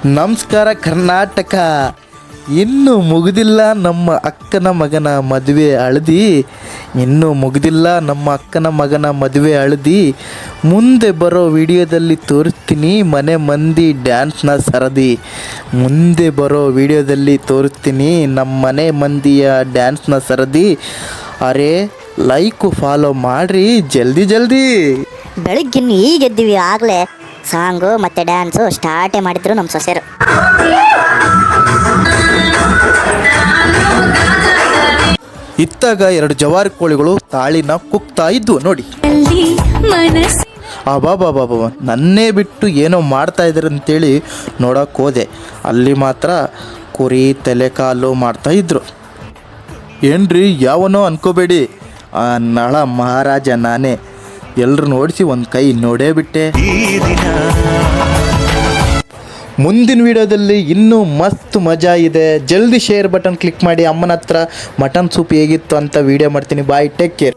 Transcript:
ನಮಸ್ಕಾರ ಕರ್ನಾಟಕ. ಇನ್ನೂ ಮುಗಿದಿಲ್ಲ ನಮ್ಮ ಅಕ್ಕನ ಮಗನ ಮದುವೆ ಹಳದಿ. ಇನ್ನೂ ಮುಗಿದಿಲ್ಲ ನಮ್ಮ ಅಕ್ಕನ ಮಗನ ಮದುವೆ ಹಳದಿ. ಮುಂದೆ ಬರೋ ವಿಡಿಯೋದಲ್ಲಿ ತೋರಿಸ್ತೀನಿ ಮನೆ ಮಂದಿ ಡ್ಯಾನ್ಸ್ನ ಸರದಿ. ಮುಂದೆ ಬರೋ ವಿಡಿಯೋದಲ್ಲಿ ತೋರಿಸ್ತೀನಿ ನಮ್ಮ ಮನೆ ಮಂದಿಯ ಡ್ಯಾನ್ಸ್ನ ಸರದಿ. ಅರೆ ಲೈಕು ಫಾಲೋ ಮಾಡಿರಿ ಜಲ್ದಿ ಜಲ್ದಿ. ಬೆಳಗ್ಗಿನ್ನು ಈಗ ಎದ್ದೀವಿ, ಆಗಲೇ ಸಾಂಗು ಮತ್ತು ಡ್ಯಾನ್ಸು ಸ್ಟಾರ್ಟೇ ಮಾಡಿದ್ರು ನಮ್ಮ ಸೊಸೆರು. ಇತ್ತಾಗ 2 ಜವಾರಿ ಕೋಳಿಗಳು ತಾಳಿನ ಕುಕ್ತಾ ಇದ್ವು ನೋಡಿ. ಅಬಾಬಾಬಾಬಾ, ನನ್ನೇ ಬಿಟ್ಟು ಏನೋ ಮಾಡ್ತಾ ಇದ್ದಾರೆ ಅಂತೇಳಿ ನೋಡೋಕೆ ಹೋದೆ. ಅಲ್ಲಿ ಮಾತ್ರ ಕುರಿ ತಲೆಕಾಲು ಮಾಡ್ತಾ ಇದ್ರು. ಏನ್ರಿ ಯಾವನೋ ಅನ್ಕೋಬೇಡಿ, ಆ ನಳ ಮಹಾರಾಜ ನಾನೇ. ಎಲ್ಲರೂ ನೋಡಿಸಿ ಒಂದು ಕೈ ನೋಡೇ ಬಿಟ್ಟೆ. ಮುಂದಿನ ವಿಡಿಯೋದಲ್ಲಿ ಇನ್ನೂ ಮಸ್ತ್ ಮಜಾ ಇದೆ. ಜಲ್ದಿ ಶೇರ್ ಬಟನ್ ಕ್ಲಿಕ್ ಮಾಡಿ. ಅಮ್ಮನ ಹತ್ರ ಮಟನ್ ಸೂಪ್ ಹೇಗಿತ್ತು ಅಂತ ವಿಡಿಯೋ ಮಾಡ್ತೀನಿ. ಬಾಯ್, ಟೇಕ್ ಕೇರ್.